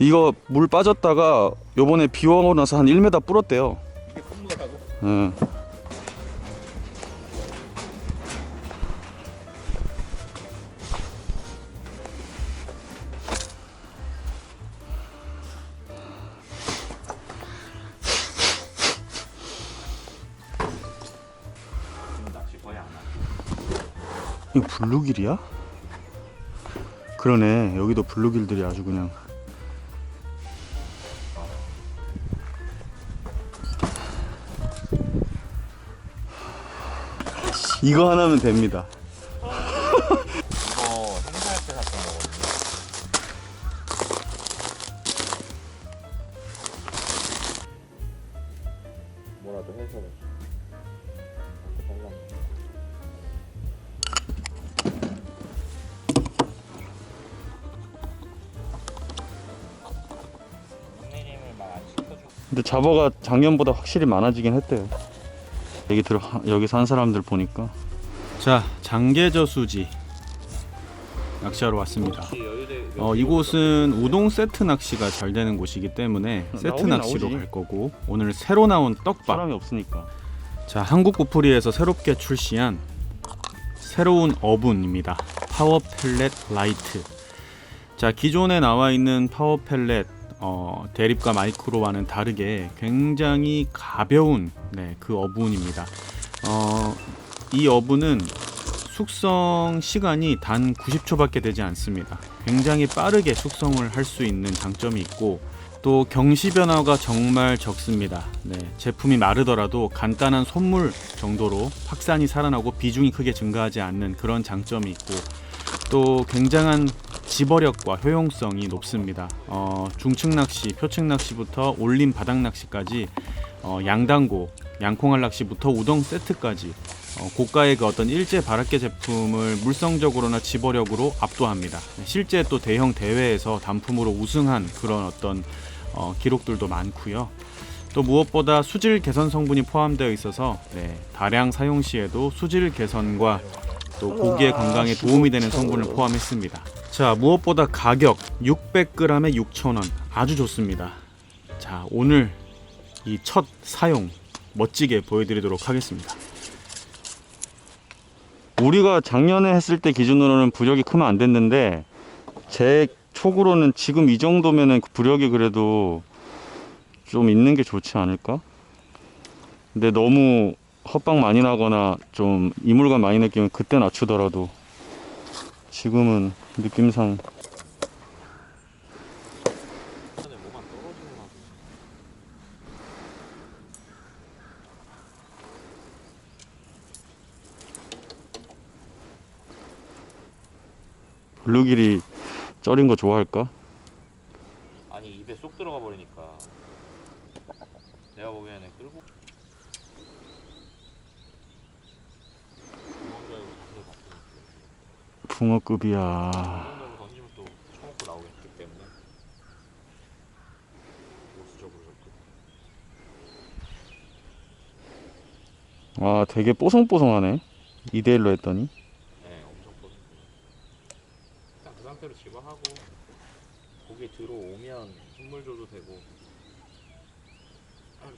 이거 물 빠졌다가 요번에 비 오고 나서 한 1m 불었대요. 이게 컵무가라고? 응. 지금 낚시 거의 안 하고. 이거 블루길이야? 그러네. 여기도 블루길들이 아주 그냥. 이거 하나면 됩니다. 이거 행사할 때 샀던 거거든요. 뭐라도 해서 달라. 내림을 막 안 시켜주고. 근데 잡어가 작년보다 확실히 많아지긴 했대요. 여기서 한 사람들 보니까. 자, 장계저수지 낚시하러 왔습니다. 이곳은 우동 세트 낚시가 잘 되는 곳이기 때문에 세트 낚시로 갈 거고, 오늘 새로 나온 떡밥. 사람이 없으니까. 자, 한국구프리에서 새롭게 출시한 새로운 어분입니다. 파워 펠렛 라이트. 자, 기존에 나와 있는 파워 펠렛 대립과 마이크로와는 다르게 굉장히 가벼운 그 어분입니다. 이 어분은 숙성 시간이 단 90초밖에 되지 않습니다. 굉장히 빠르게 숙성을 할 수 있는 장점이 있고, 또 경시 변화가 정말 적습니다. 제품이 마르더라도 간단한 손물 정도로 확산이 살아나고 비중이 크게 증가하지 않는 그런 장점이 있고, 또 굉장한 집어력과 효용성이 높습니다. 중층 낚시, 표층 낚시부터 올림 바닥 낚시까지, 양단고, 양콩알 낚시부터 우동 세트까지 고가의 그 어떤 일제 바라케 제품을 물성적으로나 집어력으로 압도합니다. 실제 또 대형 대회에서 단품으로 우승한 그런 어떤 기록들도 많고요. 또 무엇보다 수질 개선 성분이 포함되어 있어서 다량 사용 시에도 수질 개선과 또 고기의 건강에 도움이 되는 성분을 포함했습니다. 자, 무엇보다 가격 600g에 6,000원, 아주 좋습니다. 자, 오늘 이 첫 사용 멋지게 보여드리도록 하겠습니다. 우리가 작년에 했을 때 기준으로는 부력이 크면 안 됐는데, 제 촉으로는 지금 이 정도면은 부력이 그래도 좀 있는 게 좋지 않을까? 근데 너무 헛방 많이 나거나 좀 이물감 많이 느끼면 그때 낮추더라도, 지금은 느낌상 블루길이 ጨ린 거 좋아할까? 아니 입에 쏙 들어가 버리니까 내가 보기에는 끌고 붕어급이야. 정도로 던지면 또 처먹고 나오겠기 때문에 보수적으로 접근. 아, 되게 뽀송뽀송하네. 2대1로 했더니. 네, 엄청 뻗은. 일단 그 상태로 집어하고 고기 들어오면 선물 줘도 되고,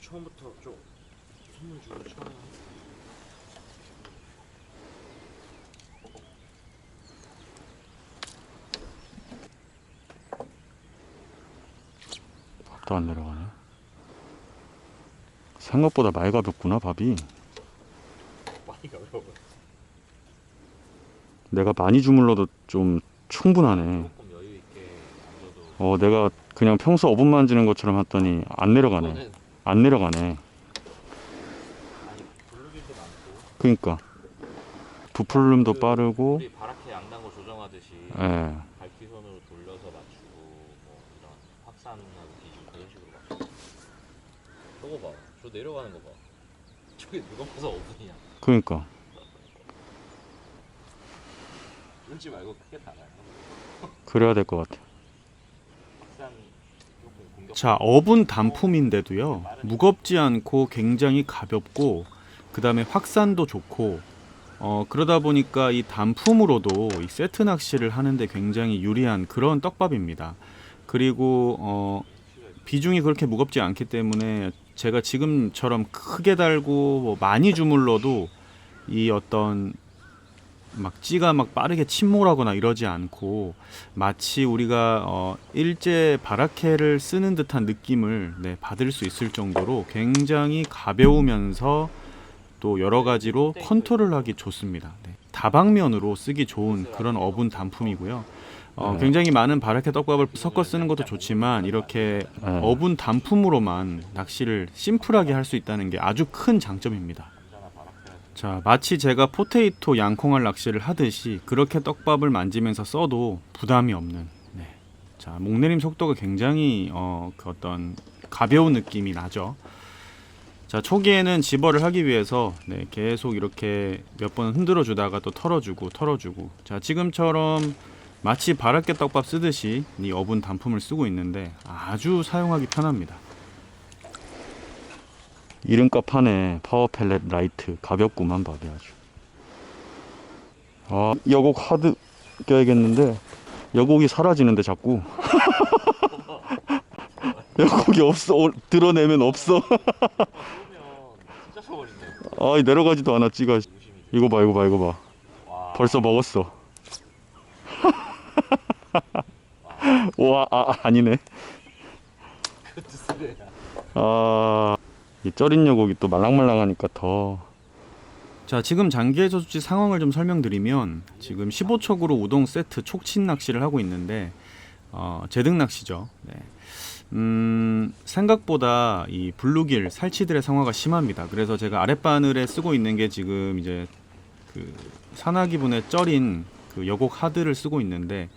처음부터 좀 선물 주고 쳐야. 밥도 안 내려가네. 생각보다 많이 가볍구나, 밥이. 많이 가벼워. 내가 많이 주물러도 좀 충분하네. 조금 여유 있게 앉아도. 내가 그냥 평소 어분 만지는 것처럼 했더니 안 내려가네. 이거는 안 내려가네. 아니 블루길도 많고. 그러니까 부풀림도 그 빠르고. 우리 바라케 양단거 조정하듯이 예. 발키선으로 돌려서 맞추고, 뭐 이런 확산하는 기준 그런 식으로 맞추고. 저거 봐, 저 내려가는 거 봐. 저게 누가 봐서 어분이야. 그러니까 뚫지 말고 크게 달아요. 그래야 될 것 같아. 자, 어분 단품인데도요, 무겁지 않고 굉장히 가볍고, 그 다음에 확산도 좋고, 그러다 보니까 이 단품으로도 이 세트 낚시를 하는데 굉장히 유리한 그런 떡밥입니다. 그리고 비중이 그렇게 무겁지 않기 때문에 제가 지금처럼 크게 달고 뭐 많이 주물러도 이 어떤 막 찌가 막 빠르게 침몰하거나 이러지 않고, 마치 우리가 일제 바라케를 쓰는 듯한 느낌을 받을 수 있을 정도로 굉장히 가벼우면서 또 여러 가지로 컨트롤하기 좋습니다. 네. 다방면으로 쓰기 좋은 그런 어분 단품이고요. 굉장히 많은 바라케 떡밥을 섞어 쓰는 것도 좋지만 이렇게 어분 단품으로만 낚시를 심플하게 할 수 있다는 게 아주 큰 장점입니다. 자, 마치 제가 포테이토 양콩알 낚시를 하듯이 그렇게 떡밥을 만지면서 써도 부담이 없는. 네. 자, 목내림 속도가 굉장히 그 어떤 가벼운 느낌이 나죠. 자, 초기에는 집어를 하기 위해서 계속 이렇게 몇 번 흔들어 주다가 또 털어주고. 자, 지금처럼 마치 바라케 떡밥 쓰듯이 이 어분 단품을 쓰고 있는데 아주 사용하기 편합니다. 이름값 하네. 파워 펠렛 라이트. 가볍구만 밥이 아주. 여곡 하드 껴야겠는데 여곡이 사라지는데 자꾸. 여곡이 없어. 드러내면 없어. 진짜 쳐버린다. 내려가지도 않아 찌가. 이거 봐. 와. 벌써 먹었어. 와, 아니네. 그것도 쓰레야. 이 쪄린 여곡이 또 말랑말랑하니까 더. 자, 지금 장기의 저수지 상황을 좀 설명드리면 지금 15촉으로 우동 세트 촉친 낚시를 하고 있는데 제등 낚시죠. 네. 생각보다 이 블루길 살치들의 상황가 심합니다. 그래서 제가 아랫바늘에 쓰고 있는 게 지금 이제 그 산화기분에 쪄린 그 여곡 하드를 쓰고 있는데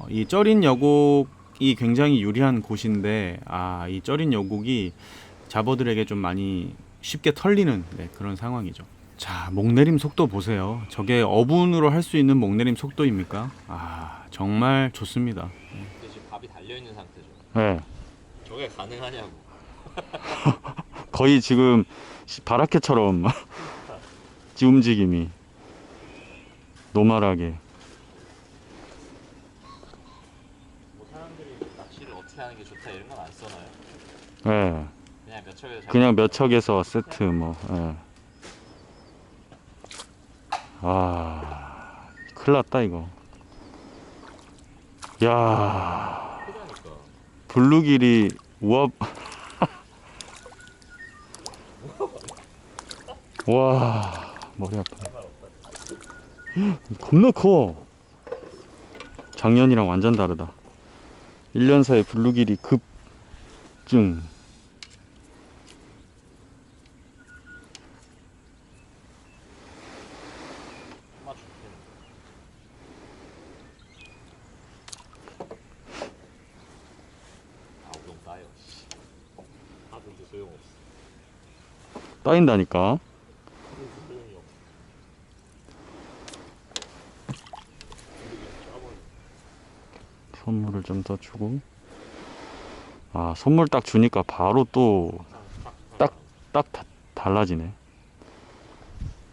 이 쪄린 여곡이 굉장히 유리한 곳인데 이 쪄린 여곡이 잡어들에게 좀 많이 쉽게 털리는 그런 상황이죠. 자, 목내림 속도 보세요. 저게 어분으로 할 수 있는 목내림 속도입니까? 정말 좋습니다. 근데 지금 밥이 달려있는 상태죠. 네. 저게 가능하냐고. 거의 지금 바라케처럼 움직임이 노멀하게. 뭐 사람들이 낚시를 어떻게 하는 게 좋다 이런 건 안 써놔요. 네. 그냥 몇 척에서 그냥 몇 척에서 세트 뭐. 네. 큰일 났다 이거. 야, 크다니까. 블루길이 우와. 와, 머리 아파. 겁나 커. 작년이랑 완전 다르다. 1년 사이에 블루길이 급증. 우동 따요. 하든지 소용없어. 따인다니까. 하든지 소용이 없어. 선물을 좀 더 주고. 선물 딱 주니까 바로 또 딱 달라지네.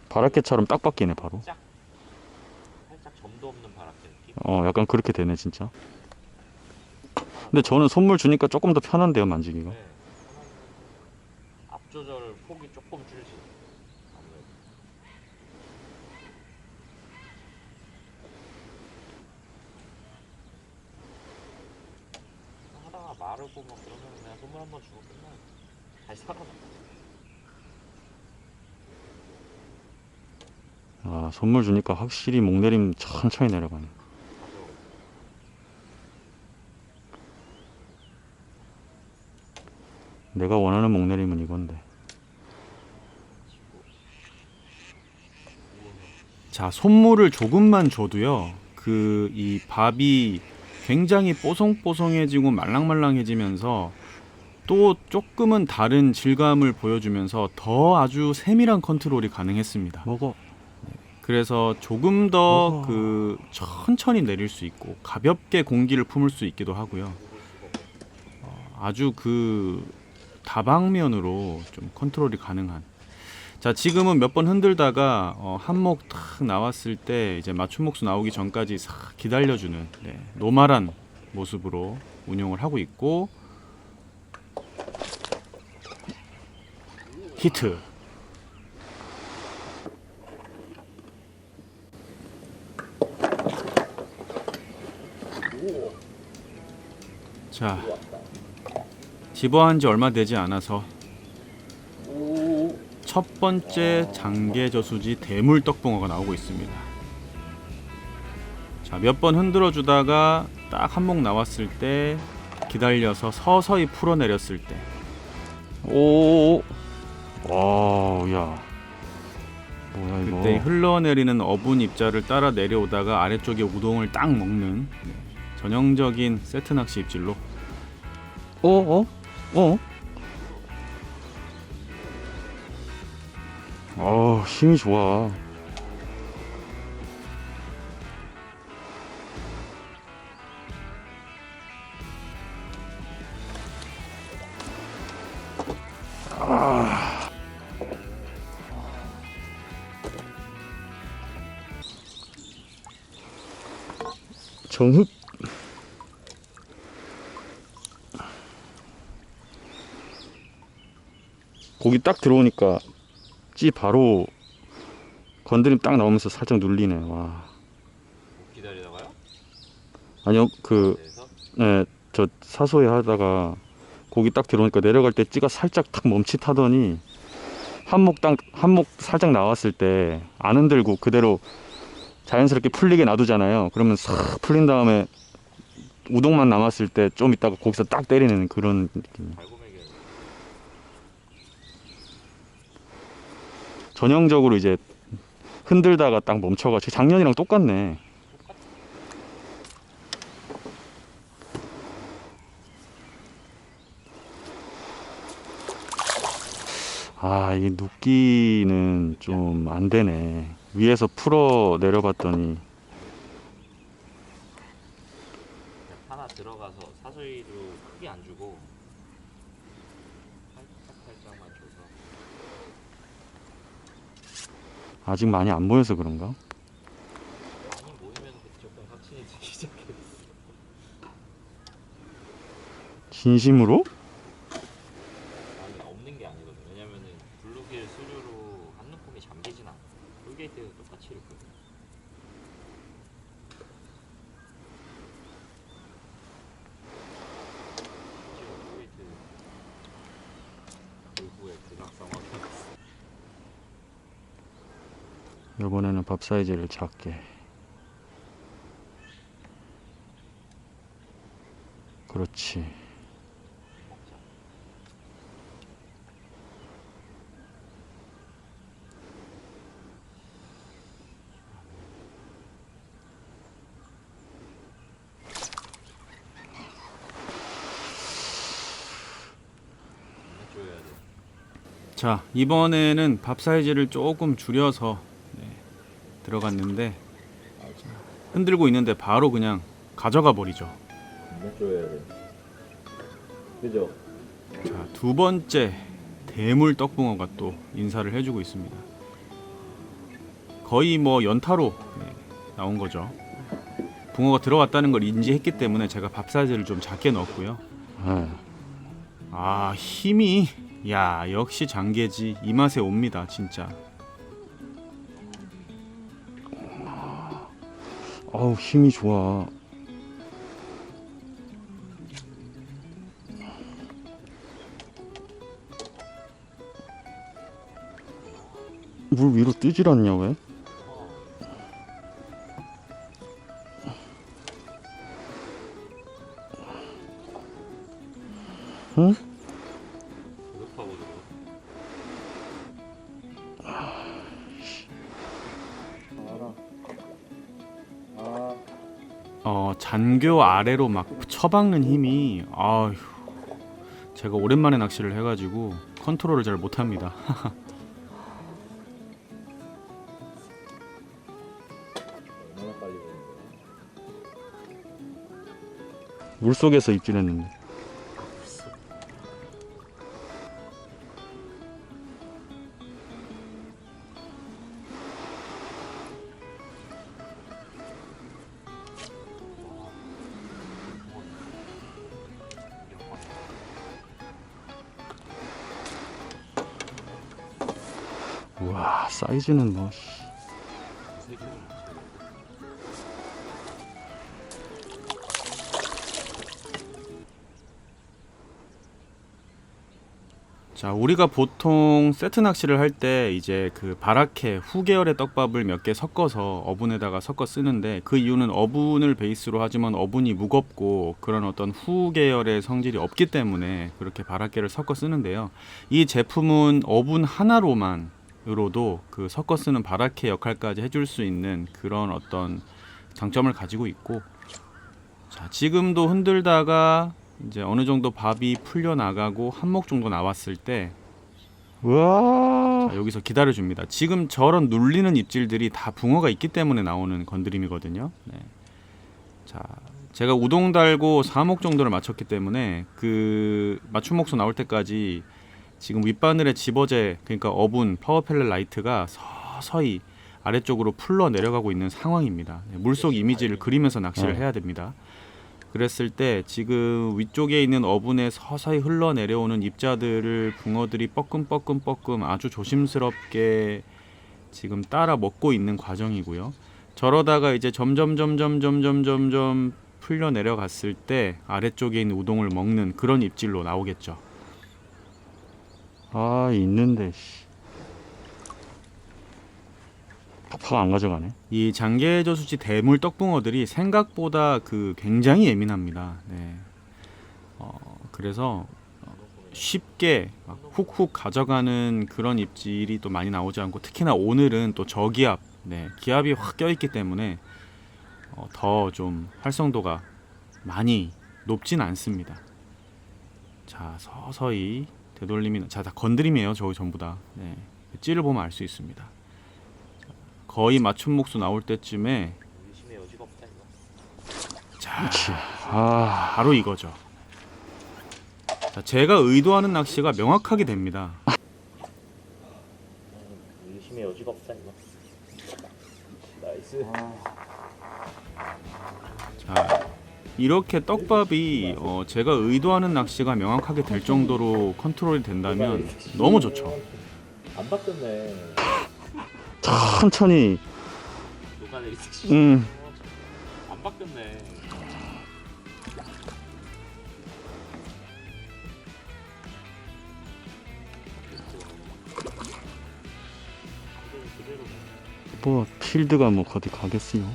바라케처럼 딱 바뀌네 바로. 살짝 점도 없는 바람개 느낌? 약간 그렇게 되네 진짜. 근데 저는 선물 주니까 조금 더 편한데요 만지기가. 네. 앞 조절 폭이 조금 줄지. 아무래도. 하다가 마르고 막 그러면 그냥 선물 한번 주고 끝나요. 잘 살아나. 선물 주니까 확실히 목내림 천천히 내려가네. 내가 원하는 목내림은 이건데. 자, 손물을 조금만 줘도요, 이 밥이 굉장히 뽀송뽀송해지고 말랑말랑해지면서 또 조금은 다른 질감을 보여주면서 더 아주 세밀한 컨트롤이 가능했습니다. 먹어. 그래서 조금 더 천천히 내릴 수 있고 가볍게 공기를 품을 수 있기도 하고요. 아주 그 다방면으로 좀 컨트롤이 가능한. 자, 지금은 몇 번 흔들다가 한목 탁 나왔을 때 이제 맞춤 목수 나오기 전까지 싹 기다려주는 노멀한 모습으로 운용을 하고 있고, 히트. 자, 집어한 지 얼마 되지 않아서 첫 번째 장계저수지 대물 떡붕어가 나오고 있습니다. 자, 몇 번 흔들어 주다가 딱 한목 나왔을 때 기다려서 서서히 풀어내렸을 때, 오, 와, 야, 뭐야 이거? 그때 흘러내리는 어분 입자를 따라 내려오다가 아래쪽에 우동을 딱 먹는 전형적인 세트 낚시 입질로. 힘이 좋아. 정흑. 고기 딱 들어오니까 찌 바로 건드림 딱 나오면서 살짝 눌리네. 와. 기다리다가요? 아니요, 그래서 저 사소해 하다가 고기 딱 들어오니까 내려갈 때 찌가 살짝 탁 멈칫하더니 한목 살짝 나왔을 때 안 흔들고 그대로 자연스럽게 풀리게 놔두잖아요. 그러면 싹 풀린 다음에 우동만 남았을 때 좀 있다가 거기서 딱 때리는 그런 느낌. 달고매게 전형적으로 이제 흔들다가 딱 멈춰가지고 작년이랑 똑같네. 아, 이게 눕기는 좀 안 되네. 위에서 풀어 내려봤더니 하나 들어가서 사소리도 크게 안 주고 살짝만 줘서. 아직 많이 안 모여서 그런가? 많이 모이면 조금 확신이 들기 시작했어. 진심으로? 아니 없는 게 아니거든. 왜냐면은 블루길 수류로 한눈폼이 잠기진 않아. 톨게이트에서 똑같이 이렇거든. 지금 톨게이트 골프의 대각상황이 있어. 이번에는 밥 사이즈를 작게. 그렇지. 줘야 돼. 자, 이번에는 밥 사이즈를 조금 줄여서 들어갔는데, 흔들고 있는데 바로 그냥 가져가 버리죠. 줘야 돼. 그죠? 자, 두 번째 대물 떡붕어가 또 인사를 해주고 있습니다. 거의 뭐 연타로 나온 거죠. 붕어가 들어왔다는 걸 인지했기 때문에 제가 밥 사이즈를 좀 작게 넣었고요. 네. 아, 힘이, 야, 역시 장계지 이 맛에 옵니다, 진짜. 아우, 힘이 좋아. 물 위로 뜨질 않냐 왜? 응? 급하고 들어. 잔교 아래로 막 쳐박는 힘이, 아휴, 제가 오랜만에 낚시를 해가지고 컨트롤을 잘 못합니다. 얼마나 빨리 보는 거야? 물 속에서 입질했는데. 우와 사이즈는 뭐 씨. 자, 우리가 보통 세트 낚시를 할 때 이제 그 바라케 후 계열의 떡밥을 몇 개 섞어서 어분에다가 섞어 쓰는데, 그 이유는 어분을 베이스로 하지만 어분이 무겁고 그런 어떤 후 계열의 성질이 없기 때문에 그렇게 바라케를 섞어 쓰는데요. 이 제품은 어분 하나로만으로도 그 섞어 쓰는 바라케 역할까지 해줄 수 있는 그런 어떤 장점을 가지고 있고, 자, 지금도 흔들다가 이제 어느 정도 밥이 풀려 나가고 한몫 정도 나왔을 때, 우와 자, 여기서 기다려 줍니다. 지금 저런 눌리는 입질들이 다 붕어가 있기 때문에 나오는 건드림이거든요. 네. 자, 제가 우동 달고 4목 정도를 맞췄기 때문에 그 맞춤 목수 나올 때까지 지금 윗바늘에 집어제, 그러니까 어분 파워펠렛 라이트가 서서히 아래쪽으로 풀러 내려가고 있는 상황입니다. 네, 물속 이미지를 그리면서 낚시를 해야 됩니다. 그랬을 때 지금 위쪽에 있는 어분에 서서히 흘러내려오는 입자들을 붕어들이 뻐끔뻐끔 아주 조심스럽게 지금 따라 먹고 있는 과정이고요. 저러다가 이제 점점 풀려 내려갔을 때 아래쪽에 있는 우동을 먹는 그런 입질로 나오겠죠. 아 있는데 씨. 팍팍 안 가져가네. 이 장계저수지 대물 떡붕어들이 생각보다 그 굉장히 예민합니다. 네. 그래서 쉽게 막 훅훅 가져가는 그런 입질이 또 많이 나오지 않고, 특히나 오늘은 또 저기압, 네, 기압이 확 껴있기 때문에 더 좀 활성도가 많이 높진 않습니다. 자, 서서히 되돌림이, 자, 다 건드림이에요. 저기 전부 다. 네. 찌를 보면 알 수 있습니다. 거의 맞춤 목수 나올 때쯤에, 의심의 여지가 없다 이거. 자, 아 바로 이거죠. 자, 제가 의도하는 낚시가 명확하게 됩니다. 의심의 여지가 없다 이거. 나이스. 자, 이렇게 떡밥이 제가 의도하는 낚시가 명확하게 될 정도로 컨트롤이 된다면 너무 좋죠. 안 바뀌었네. 천천히 녹아내리 안 바뀌었네. 뭐 필드가 뭐 어디 가겠어요.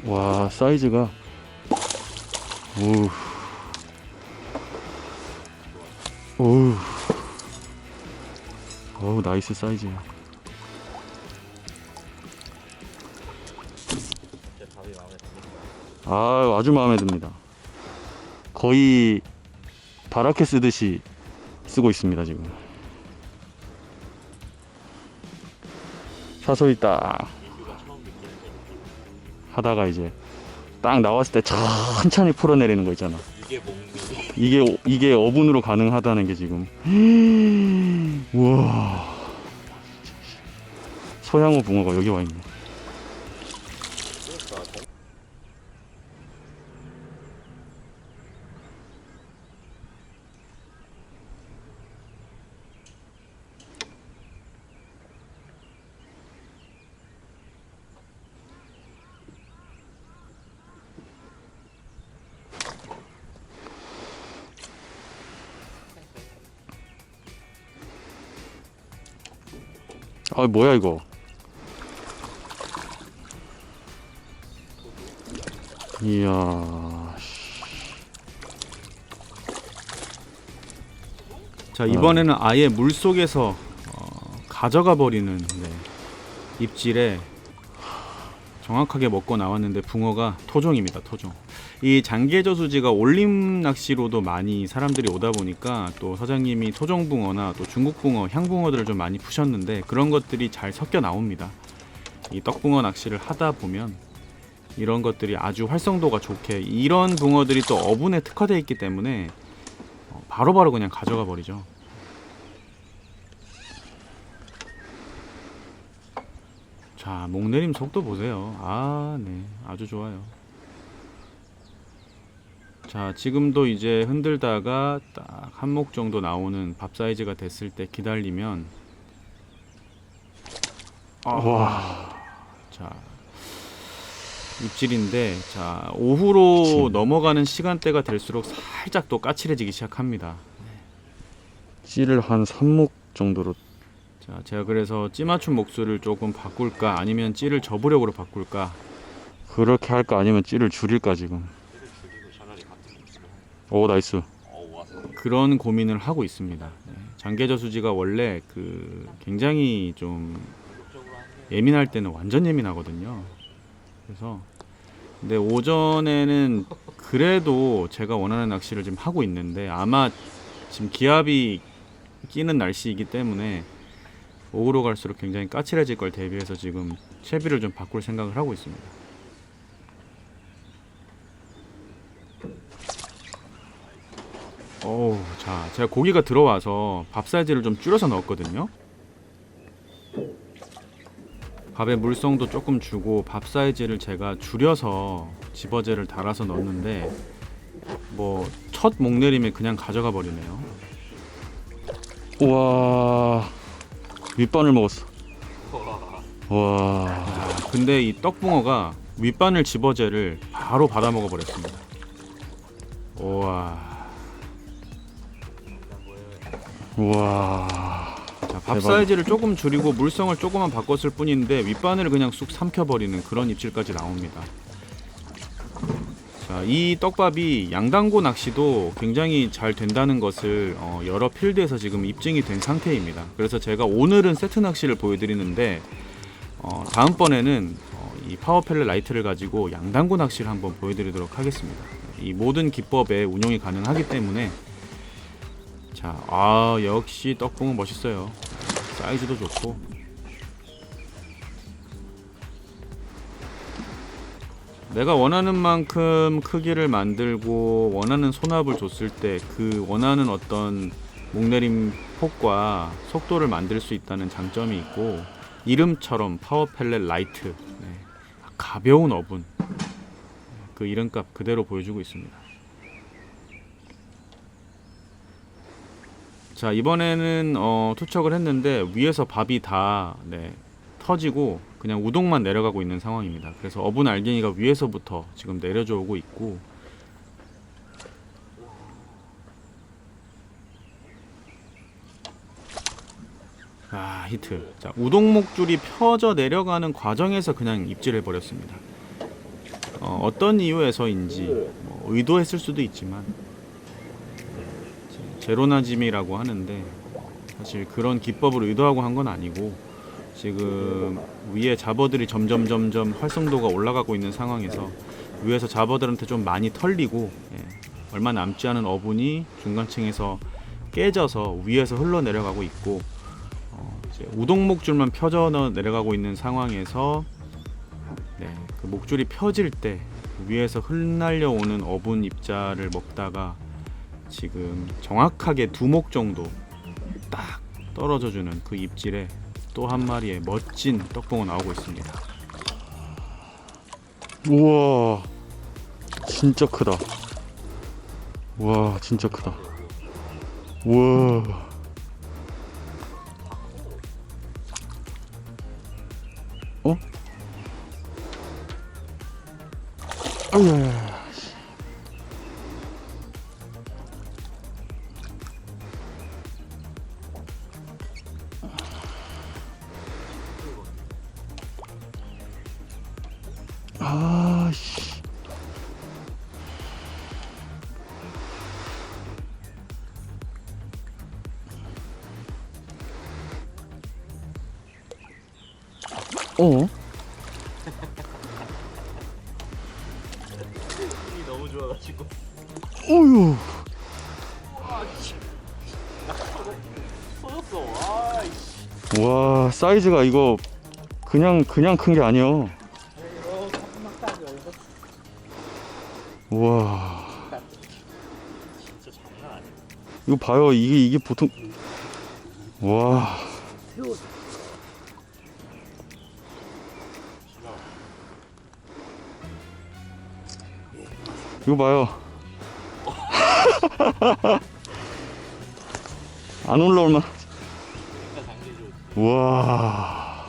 와 사이즈가 어우 나이스 사이즈야. 제 밥이 마음에 듭니다. 아 아주 마음에 듭니다. 거의 바라케 쓰듯이 쓰고 있습니다 지금. 사소리 딱 이슈가 처음 느끼는 거. 하다가 이제 딱 나왔을 때 천천히 풀어내리는 거 있잖아. 이게 먹는. 이게 어분으로 가능하다는 게 지금. 우와 소양호 붕어가 여기 와 있네. 아 뭐야 이거. 이야 자, 이번에는 아예 물 속에서 가져가 버리는, 네, 입질에 정확하게 먹고 나왔는데 붕어가 토종입니다. 토종. 이 장계저수지가 올림 낚시로도 많이 사람들이 오다 보니까 또 사장님이 토종붕어나 또 중국붕어, 향붕어들을 좀 많이 푸셨는데 그런 것들이 잘 섞여 나옵니다. 이 떡붕어 낚시를 하다 보면 이런 것들이 아주 활성도가 좋게, 이런 붕어들이 또 어분에 특화되어 있기 때문에 바로바로 그냥 가져가 버리죠. 자, 목내림 속도 보세요. 아, 네, 아주 좋아요. 자, 지금도 이제 흔들다가 딱 한 목 정도 나오는 밥 사이즈가 됐을 때 기다리면 와. 자, 입질인데, 자, 오후로 넘어가는 시간대가 될수록 살짝 또 까칠해지기 시작합니다. 찌를 한 3목 정도로. 자, 제가 그래서 찌 맞춤 목수를 조금 바꿀까, 아니면 찌를 저부력으로 바꿀까. 그렇게 할까 아니면 찌를 줄일까 지금. 찌를 줄이고 차라리 같은 목수를 오 나이스. 와서 그런 고민을 하고 있습니다. 네. 장계저수지가 원래 그 굉장히 좀 본격적으로 하는 게 예민할 때는 완전 예민하거든요. 그래서 근데 오전에는 그래도 제가 원하는 낚시를 지금 하고 있는데, 아마 지금 기압이 끼는 날씨이기 때문에 오후로 갈수록 굉장히 까칠해질 걸 대비해서 지금 채비를 좀 바꿀 생각을 하고 있습니다. 자, 제가 고기가 들어와서 밥 사이즈를 좀 줄여서 넣었거든요. 밥에 물성도 조금 주고 밥 사이즈를 제가 줄여서 집어제를 달아서 넣었는데, 뭐 첫 목내림에 그냥 가져가 버리네요. 우와. 윗바늘 먹었어. 와. 야, 근데 이 떡붕어가 윗바늘 집어제를 바로 받아 먹어 버렸습니다. 우와. 우와. 자, 밥 대박. 사이즈를 조금 줄이고 물성을 조금만 바꿨을 뿐인데 윗바늘을 그냥 쑥 삼켜버리는 그런 입질까지 나옵니다. 자, 이 떡밥이 양단고 낚시도 굉장히 잘 된다는 것을 여러 필드에서 지금 입증이 된 상태입니다. 그래서 제가 오늘은 세트 낚시를 보여드리는데, 다음번에는 이 파워펠렛 라이트를 가지고 양단고 낚시를 한번 보여드리도록 하겠습니다. 이 모든 기법에 운용이 가능하기 때문에. 자, 역시 떡붕은 멋있어요. 사이즈도 좋고. 내가 원하는 만큼 크기를 만들고 원하는 손압을 줬을 때 그 원하는 어떤 목내림 폭과 속도를 만들 수 있다는 장점이 있고, 이름처럼 파워펠렛 라이트, 네, 가벼운 어분, 그 이름값 그대로 보여주고 있습니다. 자, 이번에는 투척을 했는데 위에서 밥이 다 터지고 그냥 우동만 내려가고 있는 상황입니다. 그래서 어분 알갱이가 위에서부터 지금 내려져 오고 있고, 히트. 자, 우동목줄이 펴져 내려가는 과정에서 그냥 입질해 버렸습니다. 어떤 이유에서인지 뭐 의도했을 수도 있지만, 제로나짐이라고 하는데 사실 그런 기법을 의도하고 한 건 아니고, 지금 위에 잡어들이 점점 활성도가 올라가고 있는 상황에서 위에서 잡어들한테 좀 많이 털리고, 얼마 남지 않은 어분이 중간층에서 깨져서 위에서 흘러 내려가고 있고, 이제 우동목줄만 펴져 내려가고 있는 상황에서 그 목줄이 펴질 때 위에서 흩날려 오는 어분 입자를 먹다가 지금 정확하게 2목 정도 딱 떨어져주는 그 입질에 또 한 마리의 멋진 떡붕어 나오고 있습니다. 우와. 진짜 크다. 와, 진짜 크다. 우와. 아야야. 아씨. 힘이 너무 좋아가지고. 어휴. 터졌어. 아이씨. 와, 사이즈가 이거 그냥 큰 게 아니야. 우와. 진짜 장난 아니야. 이거 봐요. 이게 보통. 와. 이거 봐요. 안 올라올만. 진짜 장기조. 우와.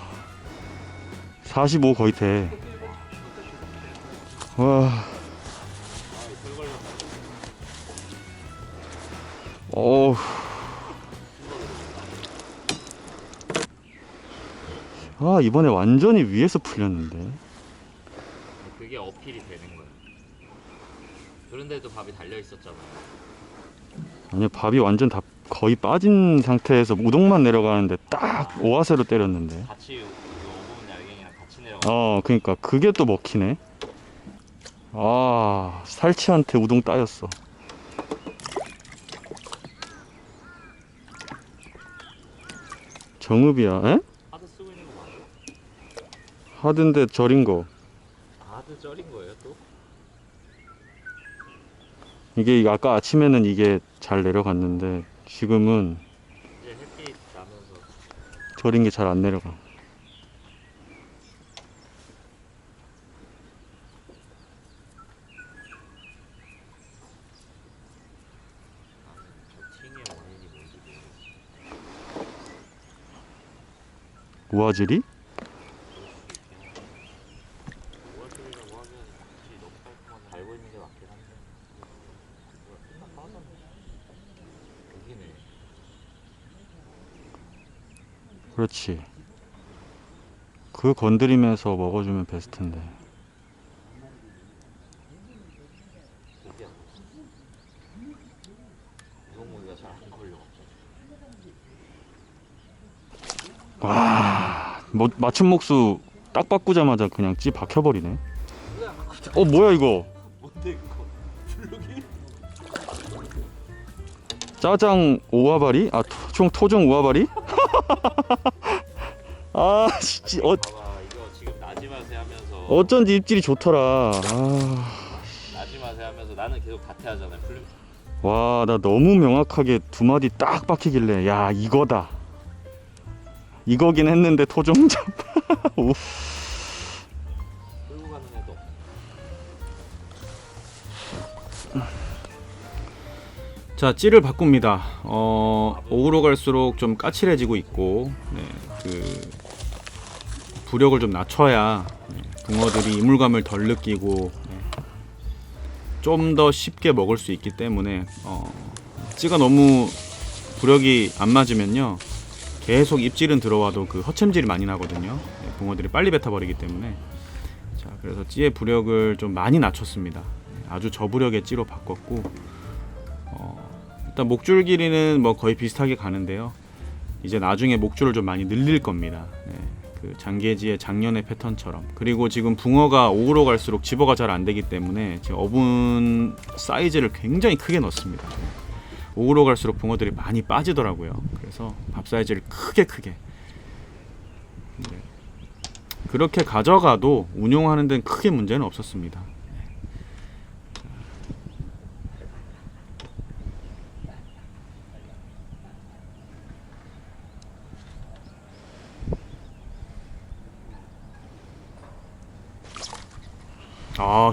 45 거의 돼. 와. 털 걸렸다. 어우. 아, 이번에 완전히 위에서 풀렸는데. 그게 어필이 되는 거야. 그런데도 밥이 달려 있었잖아. 아니, 밥이 완전 다 거의 빠진 상태에서 우동만 내려가는데 딱 오아세로 때렸는데. 같이 이 어부분 날갱이랑 같이 내려가. 그니까 그게 또 먹히네. 아, 살치한테 우동 따였어. 정읍이야. 에? 하드 쓰고 있는 거 맞아? 하드인데 절인 거. 하드 쩔인 거예요 또? 이게 아까 아침에는 이게 잘 내려갔는데 지금은 이제 햇빛 나면서 절인 게 잘 안 내려가. 저 팅의 원인이 뭔지 모르겠어. 우아질이? 우아줄이라고 하면 확실히 너무 깔끔하게 달고 있는 게 맞긴 한데 끝나 빠졌네. 여기네. 그렇지. 그 건드리면서 먹어주면 베스트인데. 고기야. 우동고기가 잘 안 걸려. 와, 맞춤 목수 딱 바꾸자마자 그냥 찌 박혀버리네. 뭐야 이거? 뭔데 그거? 블루기? 짜장 오아바리? 토종 오아바리? 아, 진짜 봐봐 이거 지금 나지 마세 하면서 어쩐지 입질이 좋더라. 나지 마세 하면서 나는 계속 다태 하잖아요. 블루 와, 나 너무 명확하게 두 마디 딱 박히길래 야, 이거다. 이거긴 했는데 토종잡. 오. 끌고 가는 애도 자, 찌를 바꿉니다. 옥으로 갈수록 좀 까칠해지고 있고, 네, 그 부력을 좀 낮춰야 붕어들이 이물감을 덜 느끼고 좀 더 쉽게 먹을 수 있기 때문에 찌가 너무 부력이 안 맞으면요 계속 입질은 들어와도 그 허챔질이 많이 나거든요. 붕어들이 빨리 뱉어버리기 때문에. 자, 그래서 찌의 부력을 좀 많이 낮췄습니다. 아주 저부력의 찌로 바꿨고, 일단 목줄 길이는 뭐 거의 비슷하게 가는데요. 이제 나중에 목줄을 좀 많이 늘릴 겁니다. 네, 그 장계지의 작년의 패턴처럼. 그리고 지금 붕어가 옥으로 갈수록 집어가 잘 안 되기 때문에 지금 어분 사이즈를 굉장히 크게 넣습니다. 옥으로 갈수록 붕어들이 많이 빠지더라고요. 그래서 밥 사이즈를 크게 네. 그렇게 가져가도 운용하는 데는 크게 문제는 없었습니다.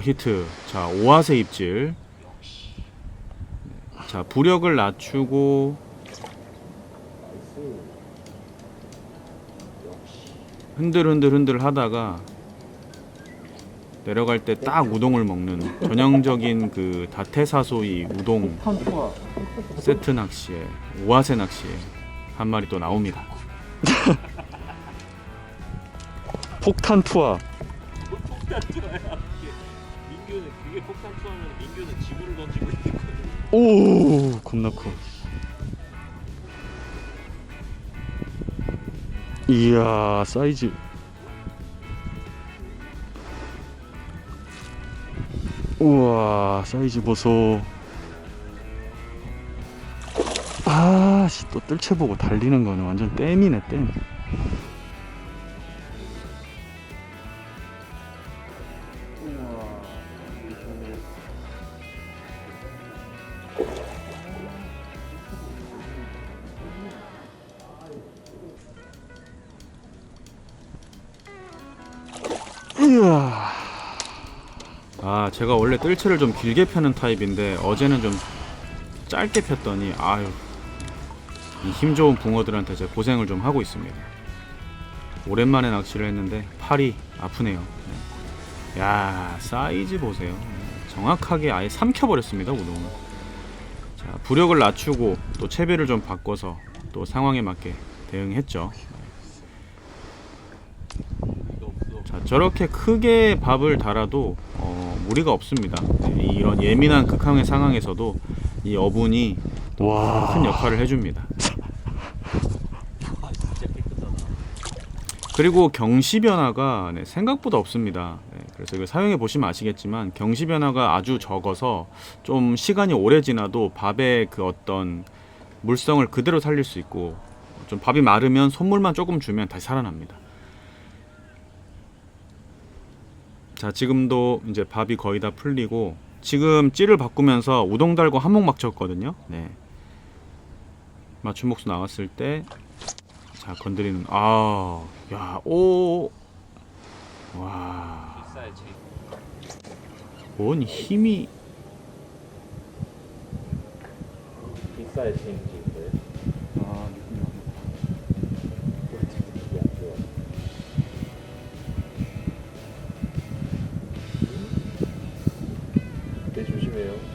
히트. 자, 오아세 입질. 자, 부력을 낮추고 흔들 하다가 내려갈 때 딱 우동을 먹는 전형적인 그 다테사소이 우동 세트 낚시에 오아세 낚시에 한 마리 또 나옵니다. 폭탄 투하. 폭탄 투하야. 민규는 그게 폭탄 투하면 민규는 지구를 던지고 있는 거야. 오, 겁나 커. 이야, 사이즈. 우와, 사이즈 보소. 또 뜰채 보고 달리는 거는 완전 댐이네, 댐. 제가 원래 뜰채를 좀 길게 펴는 타입인데 어제는 좀 짧게 폈더니 아유, 이 힘 좋은 붕어들한테 제가 고생을 좀 하고 있습니다. 오랜만에 낚시를 했는데 팔이 아프네요. 네. 야, 사이즈 보세요. 정확하게 아예 삼켜버렸습니다, 우동을. 자, 부력을 낮추고 또 채비를 좀 바꿔서 또 상황에 맞게 대응했죠. 자, 저렇게 크게 밥을 달아도 무리가 없습니다. 네, 이런 예민한 극한의 상황에서도 이 어분이 와. 큰 역할을 해줍니다. 아 진짜 깨끗하다. 그리고 경시 변화가 네, 생각보다 없습니다. 네, 그래서 이거 사용해 보시면 아시겠지만 경시 변화가 아주 적어서 좀 시간이 오래 지나도 밥의 그 어떤 물성을 그대로 살릴 수 있고, 좀 밥이 마르면 손물만 조금 주면 다시 살아납니다. 자, 지금도 이제 밥이 거의 다 풀리고 지금 찌를 바꾸면서 우동 달고 한몫 맞췄거든요. 네. 맞춤 목수 나왔을 때 자, 건드리는 야, 오. 와. 빗살 제 뭔 힘이. 빗살 체인지인데. 아, 네 조심해요.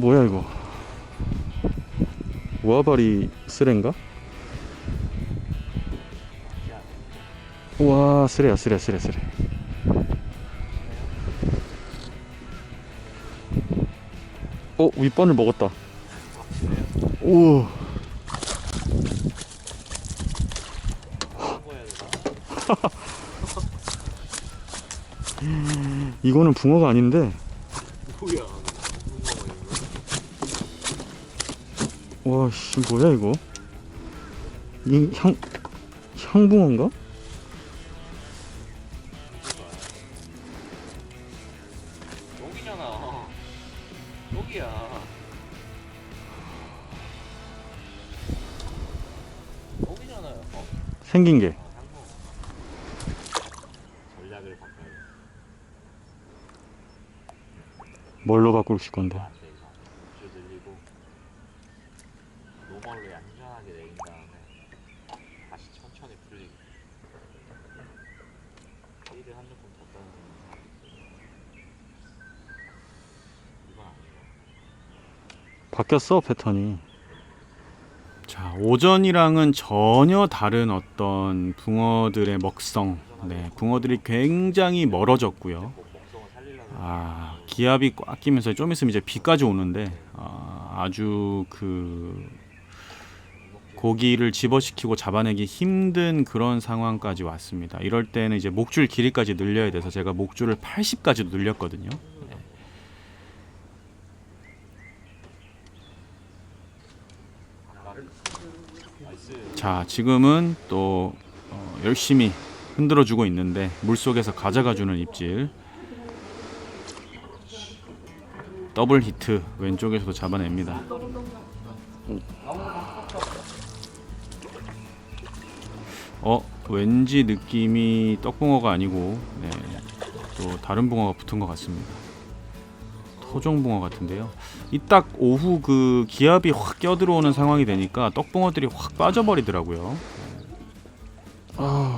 뭐야 이거? 우아바리 쓰레인가? 와, 쓰레야, 쓰레. 윗번을 먹었다. 오. 이거는 붕어가 아닌데. 뭐야? 와, 씨, 뭐야 이거? 이 향붕어인가? 여기잖아. 여기야. 여기잖아요. 생긴 게. 전략을 바꿔야 돼. 뭘로 바꾸실 건데? 줄 늘리고 노멀로 얌전하게 내린 다음에 다시 천천히 풀리고. 힐을 한 조금 더 따는 이건 아니고. 바뀌었어, 패턴이. 자, 오전이랑은 전혀 다른 어떤 붕어들의 먹성. 네, 붕어들이 굉장히 멀어졌고요. 먹성을 살리려고 기압이 꽉 끼면서 좀 있으면 이제 비까지 오는데 아주 고기를 집어시키고 잡아내기 힘든 그런 상황까지 왔습니다. 이럴 때는 이제 목줄 길이까지 늘려야 돼서 제가 목줄을 80까지도 늘렸거든요. 자, 지금은 또 열심히 흔들어주고 있는데 물속에서 가져가주는 입질. 더블 히트 왼쪽에서도 잡아냅니다. 왠지 느낌이 떡붕어가 아니고 또 다른 붕어가 붙은 것 같습니다. 토종붕어 같은데요. 이 딱 오후 그 기압이 확 껴들어오는 상황이 되니까 떡붕어들이 확 빠져버리더라고요.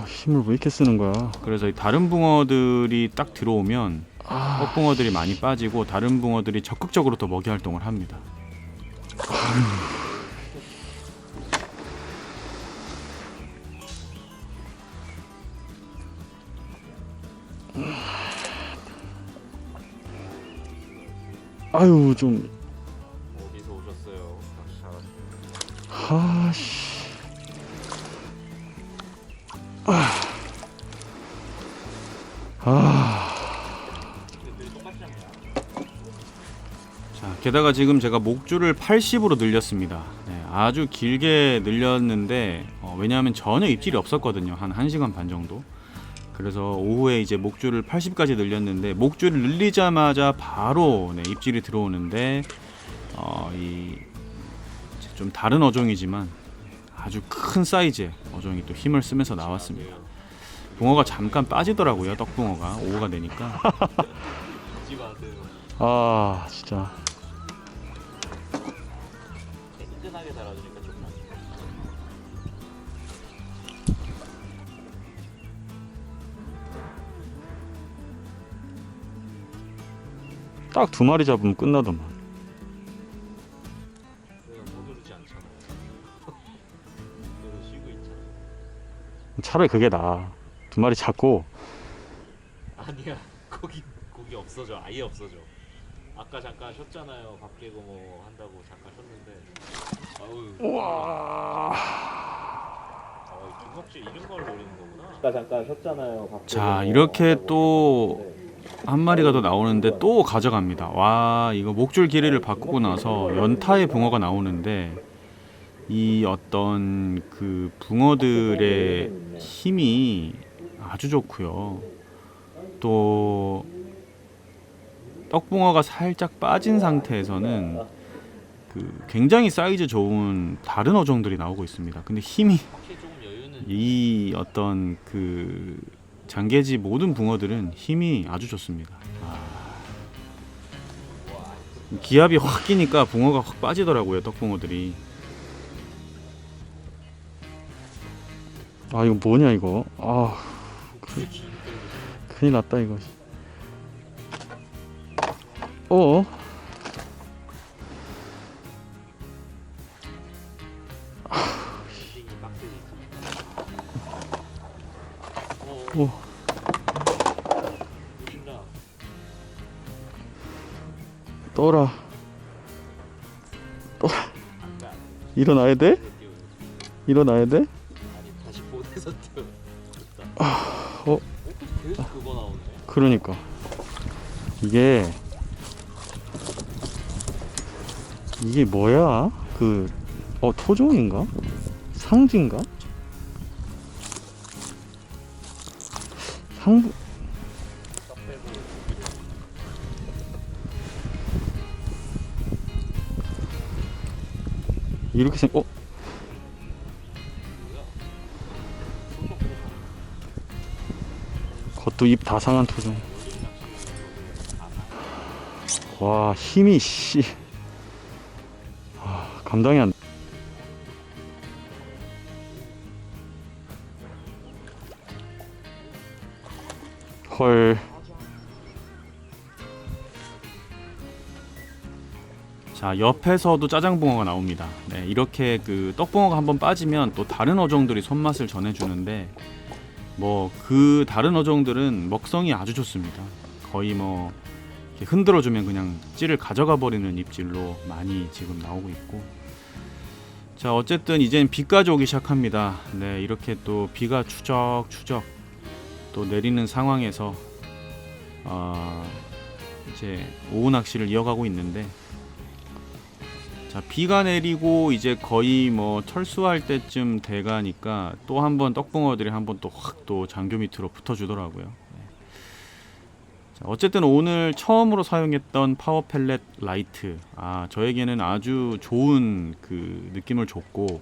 힘을 왜 이렇게 쓰는 거야? 그래서 이 다른 붕어들이 딱 들어오면 떡붕어들이 많이 빠지고 다른 붕어들이 적극적으로 또 먹이 활동을 합니다. 아유, 좀. 어디서 오셨어요? 잘하시네요. 하씨. 늘 똑같지 않냐? 자, 게다가 지금 제가 목줄을 80으로 늘렸습니다. 아주 길게 늘렸는데 왜냐하면 전혀 입질이 없었거든요. 한 1시간 반 정도. 그래서 오후에 이제 목줄을 80까지 늘렸는데 목줄을 늘리자마자 바로 네, 입질이 들어오는데 이 좀 다른 어종이지만 아주 큰 사이즈의 어종이 또 힘을 쓰면서 나왔습니다. 붕어가 잠깐 빠지더라고요. 떡붕어가 오후가 되니까. 잊지 마세요. 아 진짜 끈끈하게 달아주니까 좋다. 딱 2마리 잡으면 끝나더만. 그냥 못 오르지 않잖아. 그래도 쉬고 있잖아. 차라리 그게 나아. 2마리 잡고 아니야. 고기 없어져. 아예 없어져. 아까 잠깐 쉬었잖아요. 밥 깨고 뭐 한다고 잠깐 쉬었는데. 아우. 우와. 김석재 이런 걸 노리는 거구나. 아까 잠깐 쉬었잖아요. 밥 깨고 자 뭐 이렇게 한다고 또 쉬었는데. 한 마리가 더 나오는데 또 가져갑니다. 와 이거 목줄 길이를 바꾸고 나서 연타의 붕어가 나오는데 이 어떤 그 붕어들의 힘이 아주 좋고요. 또 떡붕어가 살짝 빠진 상태에서는 그 굉장히 사이즈 좋은 다른 어종들이 나오고 있습니다. 근데 힘이 확실히 조금 여유는 이 어떤 그 장계지 모든 붕어들은 힘이 아주 좋습니다. 기압이 확 끼니까 붕어가 확 빠지더라고요. 떡붕어들이. 아 이거 뭐냐 이거. 아 큰일 났다 이거. 어? 엔딩이 빡세지. 오. 조심라. 떠라. 아까 일어나야 돼? 보내서 뛰어. 일어나야 돼? 아니 다시 보내서 뛰어. 어? 계속 그거 나오네. 그러니까 이게 뭐야? 토종인가? 상지인가? 상부 이렇게 겉도 입 다 상한 토종. 와 힘이 씨. 감당이 안. 헐. 자 옆에서도 짜장붕어가 나옵니다. 네, 이렇게 그 떡붕어가 한번 빠지면 또 다른 어종들이 손맛을 전해주는데 뭐 그 다른 어종들은 먹성이 아주 좋습니다. 거의 뭐 이렇게 흔들어주면 그냥 찌를 가져가 버리는 입질로 많이 지금 나오고 있고. 자 어쨌든 이젠 비까지 오기 시작합니다. 네 이렇게 또 비가 추적추적 또 내리는 상황에서 이제 오후 낚시를 이어가고 있는데, 자 비가 내리고 이제 거의 뭐 철수할 때쯤 돼가니까 또 한번 떡붕어들이 한번 또 확 또 장교 밑으로 붙어주더라고요. 네. 자, 어쨌든 오늘 처음으로 사용했던 파워 펠렛 라이트, 저에게는 아주 좋은 그 느낌을 줬고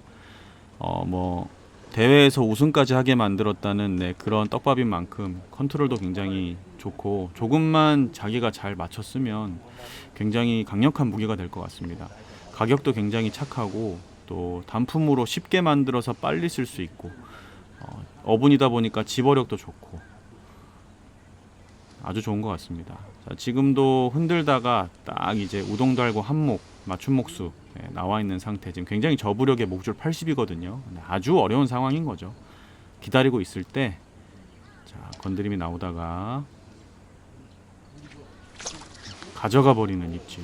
뭐 대회에서 우승까지 하게 만들었다는 네, 그런 떡밥인 만큼 컨트롤도 굉장히 좋고 조금만 자기가 잘 맞췄으면 굉장히 강력한 무기가 될 것 같습니다. 가격도 굉장히 착하고 또 단품으로 쉽게 만들어서 빨리 쓸 수 있고 어분이다 보니까 집어력도 좋고 아주 좋은 것 같습니다. 자, 지금도 흔들다가 딱 이제 우동 달고 한목 맞춤 목수 나와 있는 상태. 지금 굉장히 저부력의 목줄 80이거든요. 아주 어려운 상황인 거죠. 기다리고 있을 때 자, 건드림이 나오다가 가져가 버리는 입질.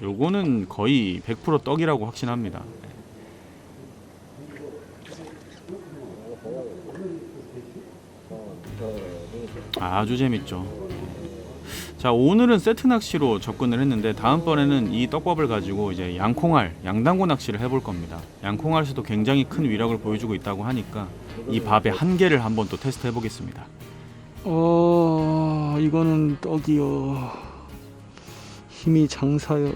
요거는 거의 100% 떡이라고 확신합니다. 아주 재밌죠. 자, 오늘은 세트 낚시로 접근을 했는데 다음번에는 이 떡밥을 가지고 이제 양콩알, 양단고 낚시를 해볼 겁니다. 양콩알에서도 굉장히 큰 위력을 보여주고 있다고 하니까 이 밥의 한계를 한번 또 테스트 해보겠습니다. 이거는 떡이요. 힘이 장사요.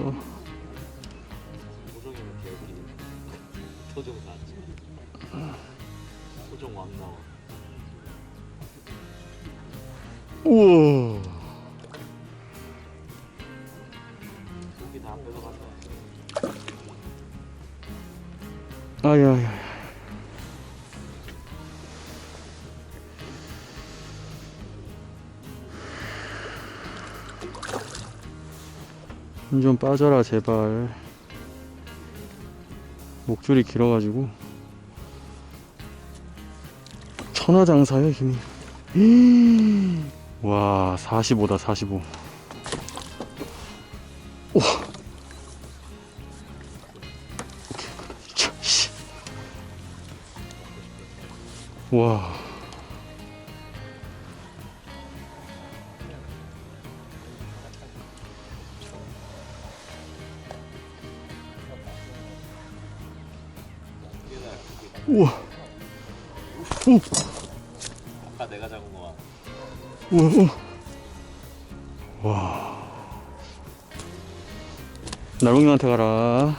소정이면 개구리. 소정 나지. 소정 왕 나와. 우와. 고기 다 뺏어간다. 아야야. 힘 좀 빠져라 제발. 목줄이 길어가지고 천하장사야 힘이. 와 45다 45. 우와. 오케이, 씨. 와. 우와. 오. 아까 내가 잡은 거 봐. 우와. 우와. 와. 날봉님한테 가라.